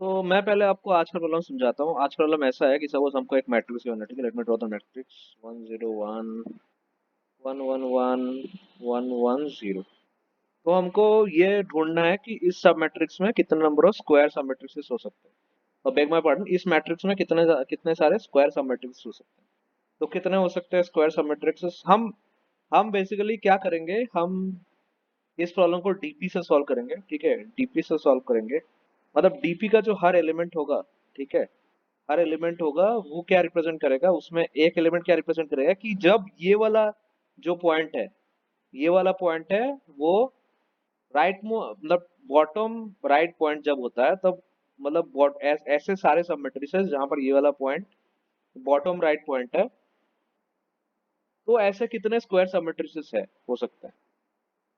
तो मैं पहले आपको आज का प्रॉब्लम समझाता हूँ। आज का प्रॉब्लम ऐसा है कि सपोज हमको एक मैट्रिक्स गिवन है, ठीक है। Let me draw the matrix 1 0 1 1 1 1 1 1 0। तो हमको ये ढूंढना है कि इस सब मैट्रिक्स में कितने नंबर ऑफ स्क्वायर सब मैट्रिक्सेस हो सकते हैं। और बेग माय पार्डन, इस मैट्रिक्स में कितने सारे स्क्वायर सब मैट्रिक्स हो सकते हैं। तो कितने हो सकते हैं स्क्वायर सब मैट्रिक्सेस? हम बेसिकली क्या करेंगे, हम इस प्रॉब्लम को डीपी से सॉल्व करेंगे, ठीक है। डीपी से सॉल्व करेंगे, मतलब डीपी का जो हर एलिमेंट होगा, ठीक है, हर एलिमेंट होगा वो क्या रिप्रेजेंट करेगा, उसमें एक एलिमेंट क्या रिप्रेजेंट करेगा कि जब ये वाला जो पॉइंट है, ये वाला पॉइंट है, वो मतलब बॉटम राइट पॉइंट जब होता है तब, मतलब ऐसे सारे सब मैट्रिसेस जहां पर ये वाला पॉइंट बॉटम राइट पॉइंट है, तो ऐसे कितने स्क्वायर सब मैट्रिसेस है हो सकते हैं।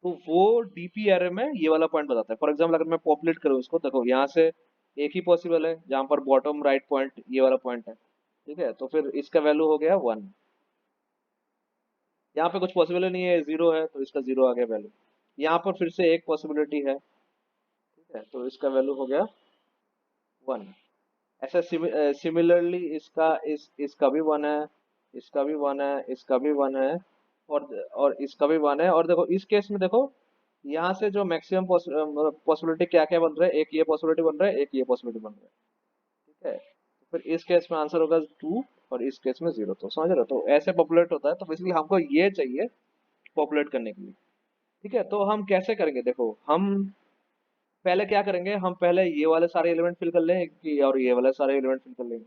तो वो डीपी एरे में ये वाला पॉइंट बताता है। फॉर एग्जाम्पल अगर मैं पॉपुलेट करूँ इसको, देखो यहाँ से एक ही पॉसिबल है जहां पर बॉटम राइट पॉइंट ये वाला पॉइंट है, ठीक है। तो फिर इसका वैल्यू हो गया 1। यहाँ पे कुछ पॉसिबल नहीं है, जीरो है, तो इसका जीरो आ गया वैल्यू। यहाँ पर फिर से एक पॉसिबिलिटी है, ठीक है, तो इसका वैल्यू हो गया 1। ऐसा सिमिलरली इसका भी 1 है, इसका भी 1 है, इसका भी 1 है, और इसका भी 1 है। और देखो इस केस में देखो, यहाँ से जो मैक्सिमम पॉसिबिलिटी क्या क्या बन रहा है, एक ये पॉसिबिलिटी बन रहा है, एक ये पॉसिबिलिटी बन रहा है, ठीक है। तो फिर इस केस में आंसर होगा 2, और इस केस में 0। तो समझ रहे हो, तो ऐसे पॉपुलेट होता है। तो बेसिकली हमको ये चाहिए पॉपुलेट करने के लिए, ठीक है। तो हम कैसे करेंगे, देखो हम पहले क्या करेंगे, हम पहले ये वाले सारे एलिमेंट फिल कर लेंगे और ये वाले सारे एलिमेंट फिल कर लेंगे,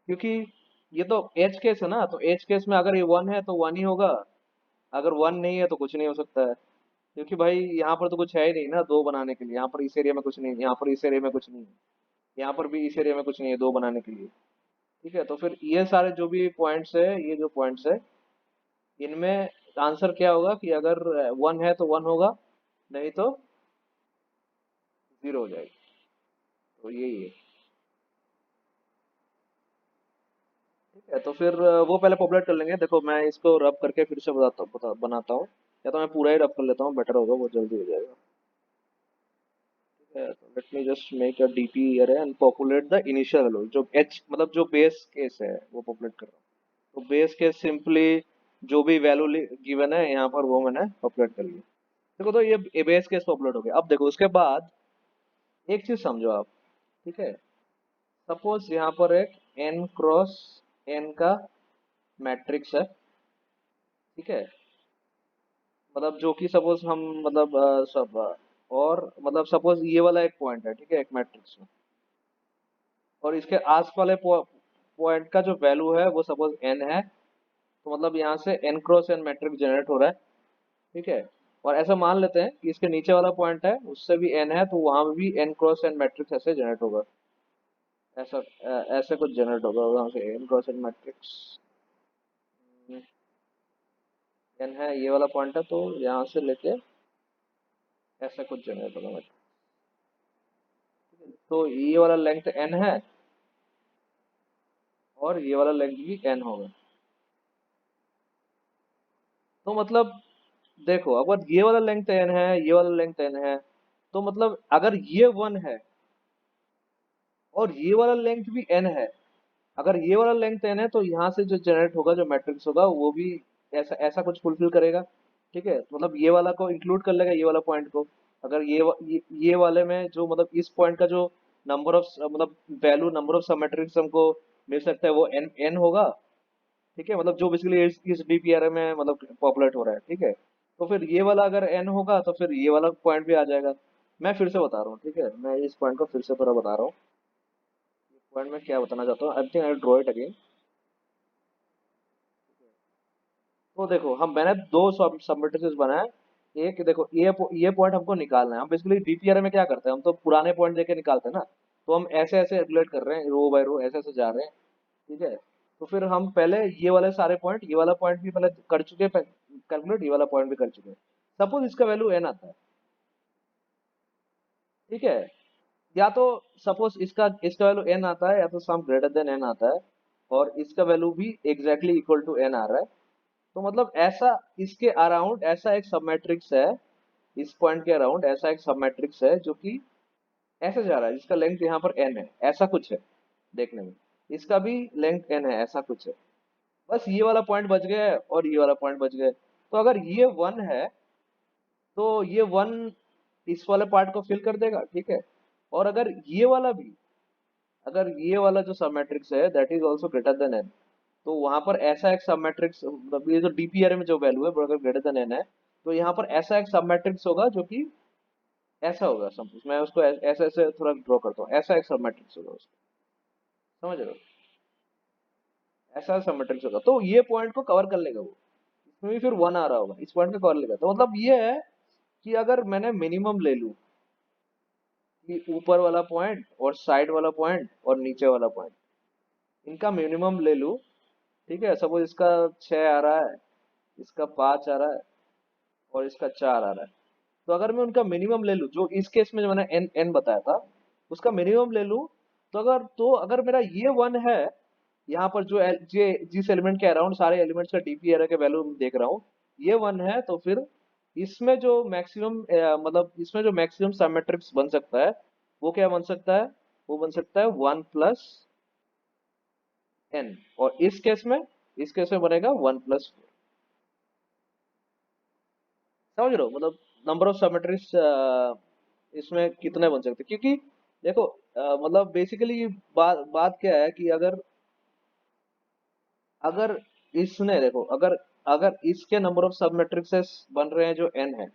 क्योंकि ये तो एज केस है ना। तो एज केस में अगर ये 1 है तो 1 ही होगा, अगर 1 नहीं है तो कुछ नहीं हो सकता है, क्योंकि भाई यहाँ पर तो कुछ है ही नहीं ना दो बनाने के लिए। यहाँ पर इस एरिया में कुछ नहीं, यहाँ पर इस एरिया में कुछ नहीं है, यहाँ पर भी इस एरिया में कुछ नहीं है दो बनाने के लिए, ठीक है। तो फिर ये सारे जो भी पॉइंट्स है, ये जो पॉइंट्स है, इनमें आंसर क्या होगा कि अगर 1 है तो 1 होगा, नहीं तो 0 हो जाएगी। तो यही है, ठीक है। तो फिर वो पहले पॉपुलेट कर लेंगे। देखो मैं इसको रब करके फिर से बनाता हूँ, या तो मैं पूरा ही रब कर लेता हूँ, बेटर होगा, वो जल्दी हो जाएगा, ठीक है। तो let me just make a DP array and populate the initial value, जो एच मतलब जो बेस केस है वो पॉपुलेट कर रहा हूँ। तो बेस केस सिंपली जो भी वैल्यू गिवन है यहाँ पर वो मैंने पॉपुलेट कर लिया। देखो तो ये बेस केस पॉपुलेट हो गया। अब देखो उसके बाद एक चीज समझो आप, ठीक है। सपोज यहाँ पर एक n क्रॉस n का मैट्रिक्स है, ठीक है। मतलब जो कि सपोज हम मतलब और मतलब सपोज ये वाला एक पॉइंट है, ठीक है, एक मैट्रिक्स में, और इसके आस वाले पॉइंट का जो वैल्यू है वो सपोज n है। तो मतलब यहाँ से n cross n matrix generate हो रहा है, ठीक है। और ऐसा मान लेते हैं कि इसके नीचे वाला पॉइंट है उससे भी n है, तो वहां भी n क्रॉस n मैट्रिक्स ऐसे जनरेट होगा, ऐसा ऐसे कुछ जनरेट होगा वहां से n cross n matrix. n है, ये वाला पॉइंट है, तो यहाँ से लेके ऐसा कुछ जनरेट होगा मैट्रिक्स। तो ये वाला लेंथ n है, और ये वाला लेंथ भी n होगा। तो मतलब देखो, अगर ये वाला लेंथ n है, ये वाला लेंथ n है, तो मतलब अगर ये 1 है और ये वाला लेंथ भी n है, अगर ये वाला लेंथ n है, तो यहाँ से जो जनरेट होगा, जो मैट्रिक्स होगा, वो भी ऐसा ऐसा कुछ फुलफिल करेगा, ठीक है। मतलब ये वाला को इंक्लूड कर लेगा, ये वाला पॉइंट को। अगर ये वाले में जो मतलब इस पॉइंट का जो नंबर ऑफ मतलब वैल्यू नंबर ऑफ सब मैट्रिक्स हमको मिल सकता है वो n होगा, ठीक है। मतलब जो बेसिकली इस डीपीआर में मतलब पॉपुलेट हो रहा है, ठीक है। तो फिर ये वाला अगर n होगा तो फिर ये वाला पॉइंट भी आ जाएगा। मैं फिर से बता रहा हूँ, ठीक है, मैं इस पॉइंट को फिर से पूरा बता रहा हूँ। पॉइंट में क्या बताना चाहता हूँ, I think I draw it again. तो देखो हम मैंने दो सब मैट्रिसेस बनाए। एक देखो, ये पॉइंट हमको निकालना है। हम बेसिकली डीपीआर में क्या करते हैं, हम तो पुराने पॉइंट देके निकालते हैं ना। तो हम ऐसे ऐसे रेगुलेट कर रहे हैं, रो बाय रो ऐसे ऐसे जा रहे हैं, ठीक है। तो फिर हम पहले ये वाले सारे पॉइंट, ये वाला पॉइंट भी पहले कर चुके कैलकुलेट, ये वाला पॉइंट भी कर चुके हैं। सपोज इसका वैल्यू n आता है, ठीक है। या तो सपोज इसका इसका वैल्यू n आता है, या तो सम ग्रेटर देन n आता है, और इसका वैल्यू भी एग्जैक्टली इक्वल टू n आ रहा है। तो मतलब ऐसा इसके अराउंड ऐसा एक सब मैट्रिक्स है, इस पॉइंट के अराउंड ऐसा एक सब मैट्रिक्स है जो कि ऐसे जा रहा है जिसका लेंथ यहाँ पर n है, ऐसा कुछ है देखने में। इसका भी लेंथ n है, ऐसा कुछ है। बस ये वाला पॉइंट बच गया है और ये वाला पॉइंट बच गया है। तो अगर ये 1 है तो ये 1 इस वाले पार्ट को फिल कर देगा, ठीक है। और अगर ये वाला भी, अगर ये वाला जो सब मैट्रिक्स है that is also greater than n, तो वहां पर ऐसा एक सब मैट्रिक्स, मतलब ये जो डीपीआर में जो वैल्यू है वो अगर ग्रेटर देन n है, तो यहाँ पर ऐसा एक सब मैट्रिक्स होगा जो कि ऐसा होगा। सपोज मैं उसको ऐसे ऐसे थोड़ा ड्रॉ करता हूँ, ऐसा एक सब मैट्रिक्स होगा उसका, समझ रहे हो? ऐसा सब मैट्रिक्स होगा तो ये पॉइंट को कवर कर लेगा वो। इसमें भी फिर 1 आ रहा होगा, इस पॉइंट को कवर लेगा। तो मतलब ये है कि अगर मैंने मिनिमम ले लूं कि ऊपर वाला पॉइंट और साइड वाला पॉइंट और नीचे वाला पॉइंट, इनका मिनिमम ले लूं, ठीक है। सपोज इसका 6 आ रहा है, इसका 5 आ रहा है और इसका 4 आ रहा है। तो अगर मैं उनका मिनिमम ले लूं, जो इस केस में जो मैंने एन एन बताया था उसका मिनिमम ले लूं, तो अगर मेरा ये 1 है, यहाँ पर जो जिस एलिमेंट के अराउंड सारे एलिमेंट्स का डीपी एरर के वैल्यू देख रहा हूँ, ये 1 है, तो फिर इसमें जो मैक्सिमम, मतलब इसमें जो मैक्सिमम सब मैट्रिक्स बन सकता है वो क्या बन सकता है? वो बन सकता है 1 + n। और इस केस में बनेगा 1 + 4। समझ रहे हो? मतलब नंबर ऑफ सब मैट्रिक्स इसमें कितने बन सकते हैं, क्योंकि देखो मतलब बेसिकली बात बात क्या है कि अगर अगर इसने देखो, अगर अगर इसके नंबर ऑफ सब मैट्रिक्सेस बन रहे हैं जो n है,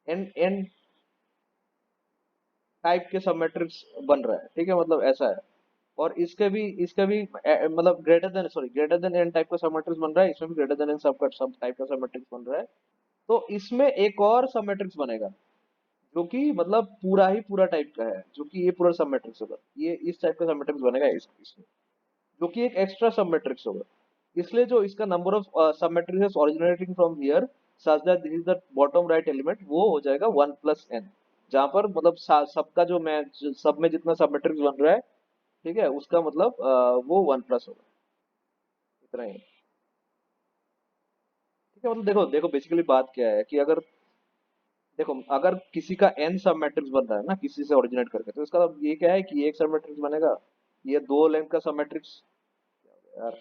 n टाइप के सब मैट्रिक्स बन रहा है, ठीक है, मतलब ऐसा है। और इसके भी मतलब ग्रेटर देन n टाइप का सब मैट्रिक्स बन रहा है, इसमें भी ग्रेटर देन n सब टाइप का सब मैट्रिक्स बन रहा है। तो इसमें एक और सब मैट्रिक्स बनेगा जो कि मतलब पूरा ही पूरा टाइप का है, जो कि ये पूरा सब मैट्रिक्स होगा, ये इस टाइप का सब मैट्रिक्स बनेगा इसमें, जो कि एक एक्स्ट्रा सब मैट्रिक्स होगा। इसलिए जो इसका नंबर ऑफ सब matrix originating from here such that this is the bottom right element, वो हो जाएगा 1 + n। जहां पर मतलब सबका सब में जितना सब मैट्रिक्स बन रहा है, ठीक है, उसका मतलब वो 1+ होगा, इतना ही। ठीक है, मतलब देखो देखो बेसिकली बात क्या है कि अगर देखो, अगर किसी का n सब मैट्रिक्स बन रहा है ना किसी से ओरिजिनेट करके, तो इसका मतलब ये क्या है कि ये एक सब मैट्रिक्स बनेगा, ये 2 लेंथ का सब मैट्रिक्स। यार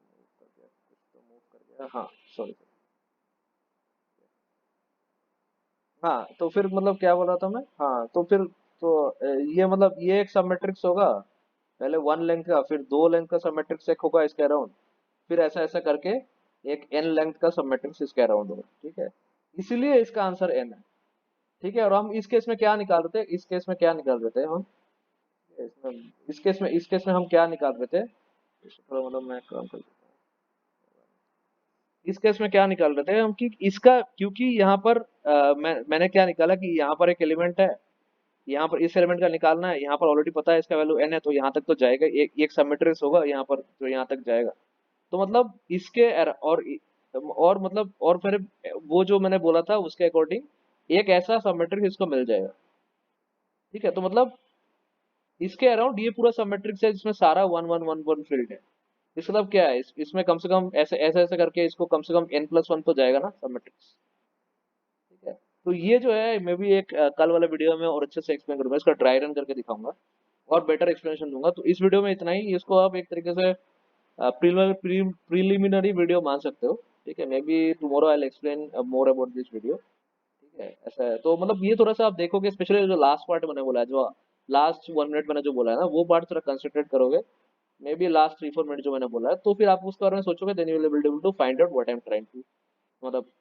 मूव कर गया, कुछ तो मूव कर गया, हाँ, सॉरी। हाँ, तो फिर मतलब क्या बोल रहा था मैं, हाँ, तो फिर तो ये मतलब ये एक सब मैट्रिक्स होगा, पहले 1 लेंथ का, फिर 2 लेंथ का सब मैट्रिक्स एक होगा इसके अराउंड, फिर ऐसा ऐसा करके एक n लेंथ का सब मैट्रिक्स इसके अराउंड होगा, ठीक है। इसीलिए इसका आंसर n है, ठीक है। और हम इस केस में क्या निकाल रहे थे, इस केस में क्या निकाल रहे थे हम, इसमें इस केस में हम क्या निकाल रहे थे, इसको थोड़ा मतलब मैं काम कर देता हूँ। इस केस में क्या निकाल रहे थे हम कि इसका, क्योंकि यहाँ पर मैंने क्या निकाला कि यहाँ पर एक एलिमेंट है, यहाँ पर इस एलिमेंट का निकालना है, यहाँ पर ऑलरेडी पता है इसका वैल्यू n है, तो यहाँ तक तो जाएगा, एक सब मैट्रिक्स होगा यहाँ पर जो यहाँ तक जाएगा। तो मतलब इसके और मतलब और फिर वो जो मैंने बोला था उसके अकॉर्डिंग एक ऐसा सब मैट्रिक्स इसको मिल जाएगा, ठीक है। तो मतलब इसके अराउंड ये पूरा सब मैट्रिक्स है जिसमें सारा 1 1 1 1 फील्ड है। इसका मतलब क्या है, इसमें कम से कम ऐसे ऐसे ऐसे करके इसको कम से कम n + 1 तो जाएगा ना सब मैट्रिक्स, ठीक है। तो ये जो है मैं भी एक कल वाले वीडियो में और अच्छे से एक्सप्लेन करूंगा, इसका ड्राई रन करके दिखाऊंगा और बेटर एक्सप्लेनेशन दूंगा। तो इस वीडियो में इतना ही, इसको आप एक तरीके से प्रीलिमिनरी वीडियो मान सकते हो, ठीक है। May be tomorrow I will explain more about this video, ठीक है। ऐसा है, तो मतलब ये थोड़ा सा आप देखोगे, स्पेशली जो लास्ट पार्ट मैंने बोला है, जो लास्ट 1 मिनट मैंने जो बोला है ना, वो पार्ट थोड़ा कंसंट्रेट करोगे, मे बी लास्ट 3 4 मिनट जो मैंने बोला है, तो फिर आप उसके बारे में सोचोगे, then you will be able to find out what I am trying to, मतलब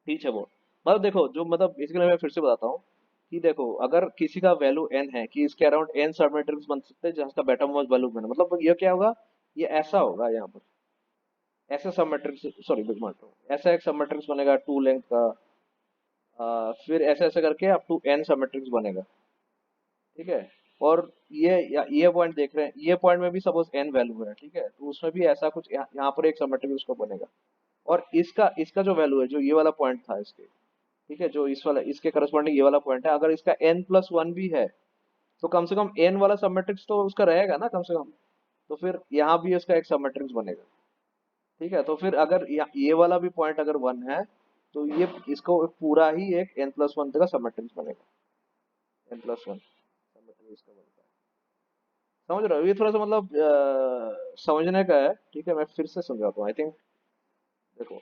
ठीक है वो। मतलब देखो, जो मतलब बेसिकली मैं फिर से बताता हूँ कि देखो, अगर किसी का वैल्यू n है कि इसके अराउंड n सब मैट्रिक्स बन सकते हैं जिसका बेटम मोस्ट वैल्यू बने, मतलब ये क्या होगा, ये ऐसा होगा यहाँ पर, ऐसा सब मैट्रिक्स, सॉरी बिग मान ऐसा एक सब मैट्रिक्स बनेगा 2 लेंथ का, फिर ऐसे ऐसे करके अप टू n सब मैट्रिक्स बनेगा, ठीक है। और ये पॉइंट देख रहे हैं, ये पॉइंट में भी सपोज n वैल्यू है, ठीक है, तो उसमें भी ऐसा कुछ यहाँ पर एक सब मैट्रिक्स उसको बनेगा। और इसका इसका जो वैल्यू है, जो ये वाला पॉइंट था इसके, ठीक है, जो इस वाला इसके करस्पॉन्डिंग ये वाला पॉइंट है, अगर इसका n + 1 भी है, तो कम से कम n वाला सब मैट्रिक्स तो उसका रहेगा ना कम से कम। तो फिर यहाँ भी उसका एक सब मैट्रिक्स बनेगा, ठीक है। तो फिर अगर ये वाला भी पॉइंट अगर 1 है, तो ये इसको पूरा ही एक n+1 का सब मैट्रिक्स बनेगा। n+1 सब मैट्रिक्स इसका बनता है। समझ रहे हो? ये थोड़ा सा मतलब समझने का है, ठीक है। मैं फिर से समझाता हूँ। आई थिंक देखो,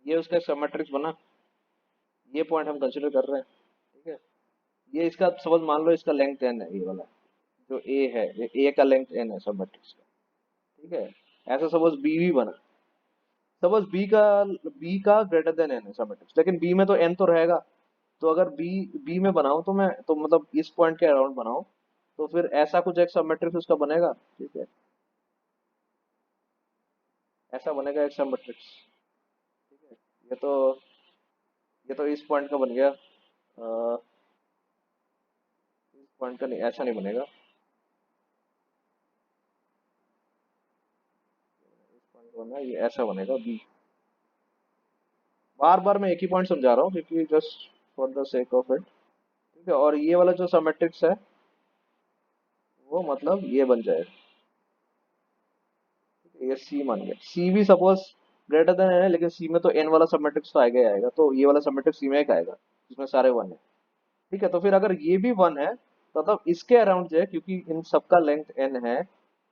ये उसका सब मैट्रिक्स बना, ये पॉइंट हम कंसिडर कर रहे हैं, ठीक है। ये इसका सपोज मान लो इसका लेंथ n है, ये वाला जो a है, ये a का लेंथ n है सब मैट्रिक्स का, ठीक है। ऐसा सपोज b भी बना, सपोज b का ग्रेटर देन n है सब मैट्रिक्स, लेकिन b में तो n तो रहेगा। तो अगर b में बनाऊं तो मैं तो मतलब इस पॉइंट के अराउंड बनाऊं, तो फिर ऐसा कुछ एक सब मैट्रिक्स उसका बनेगा, ठीक है। ऐसा बनेगा एक सब मैट्रिक्स, ठीक है। ये तो ये तो इस पॉइंट का बन गया। इस पॉइंट का नहीं, ऐसा नहीं बनेगा। इस पॉइंट का बना, ये ऐसा बनेगा b। बार बार मैं एक ही पॉइंट समझा रहा हूँ क्योंकि just for the sake of it, ठीक है। और ये वाला जो सब मैट्रिक्स है वो मतलब ये बन जाएगा, ठीक है। ये सी मान गया, सी भी सपोज ग्रेटर देन है, लेकिन सी में तो एन वाला सब मैट्रिक्स तो आएगा ही आएगा, तो ये वाला सब मैट्रिक्स सी में एक आएगा जिसमें सारे वन है, ठीक है। तो फिर अगर ये भी वन है तो मतलब इसके अराउंड जो है, क्योंकि इन सबका लेंथ एन है,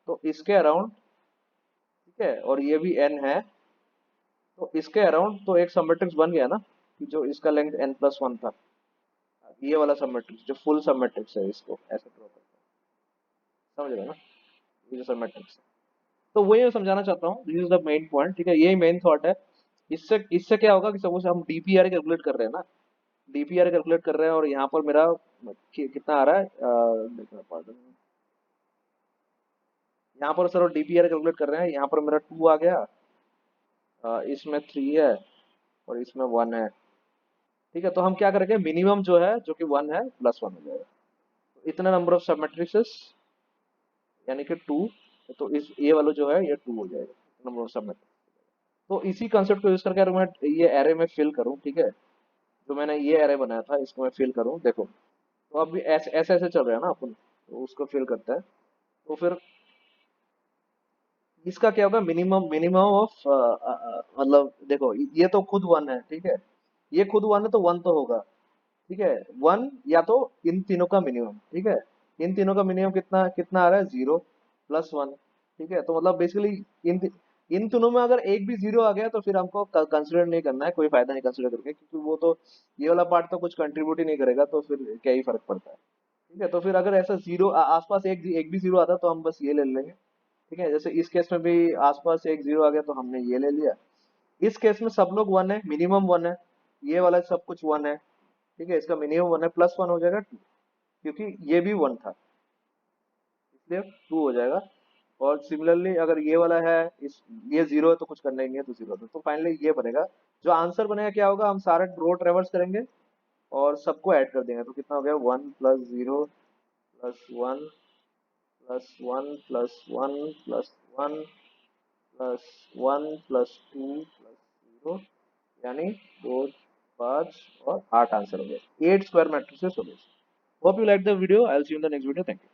तो इसके अराउंड, ठीक है, और ये भी एन है, तो इसके अराउंड तो एक सब मैट्रिक्स बन गया ना, कि जो इसका लेंथ n+1 था। ये वाला सब मैट्रिक्स जो फुल सब मैट्रिक्स है, इसको ऐसे ड्रॉ करता है, समझ रहे हो ना? ये जो सब मैट्रिक्स है, तो वही मैं समझाना चाहता हूँ, this is the main point, ठीक है। यही मेन थॉट है। इससे इससे क्या होगा कि सपोज हम डीपीआर कैलकुलेट कर रहे हैं ना, डीपीआर कैलकुलेट कर रहे हैं, और यहाँ पर मेरा कितना आ रहा है, pardon, यहाँ पर सर डीपीआर कैलकुलेट कर रहे हैं, यहाँ पर मेरा 2 आ गया, इसमें 3 है और इसमें 1 है, ठीक है। तो हम क्या करेंगे, मिनिमम जो है जो कि 1 है +1 हो जाएगा, तो इतना नंबर ऑफ सब मैट्रिसेस यानी कि 2, तो इस ये वाला जो है ये 2 हो जाएगा नंबर ऑफ सब मैट्रिक्स। तो इसी कंसेप्ट को यूज करके अगर मैं ये एरे में फिल करूँ, ठीक है, जो मैंने ये एरे बनाया था इसको मैं फिल करूँ, देखो। तो अब भी ऐसे ऐसे ऐसे चल रहा है ना अपन, तो उसको फिल करता है। तो फिर इसका क्या होगा, मिनिमम मिनिमम ऑफ मतलब देखो, ये तो खुद 1 है, ठीक है। ये खुद 1 है तो 1 तो होगा, ठीक है। 1 या तो इन तीनों का मिनिमम, ठीक है। इन तीनों का मिनिमम कितना कितना आ रहा है, 0+1, ठीक है। तो मतलब बेसिकली इन इन तीनों में अगर एक भी 0 आ गया तो फिर हमको कंसिडर नहीं करना है, कोई फायदा नहीं कंसिडर करके, क्योंकि वो तो ये वाला पार्ट तो कुछ कंट्रीब्यूट ही नहीं करेगा, तो फिर क्या ही फर्क पड़ता है, ठीक है। तो फिर अगर ऐसा जीरो आसपास एक एक भी जीरो आता तो हम बस ये ले लेंगे, ठीक है। जैसे इस केस में भी आसपास एक जीरो आ गया तो हमने ये ले लिया। इस केस में सब लोग 1 है, मिनिमम 1 है, ये वाला सब कुछ 1 है, ठीक है। इसका मिनिमम 1 है, +1 हो जाएगा 2, क्योंकि ये भी 1 था, इसलिए 2 हो जाएगा। और सिमिलरली अगर ये वाला है, इस ये 0 है तो कुछ करना ही नहीं है, तो 0 था। तो फाइनली ये बनेगा, जो आंसर बनेगा क्या होगा, हम सारे रो ट्रेवर्स करेंगे और सबको ऐड कर देंगे, तो कितना हो गया, 1+0+1 +1+1+1+1+2+0, यानी 2, 5 और 8 आंसर हो गए, 8 स्क्वायर मैट्रिसेस हो गए। Hope you like the video, I will see you in the next video, thank you.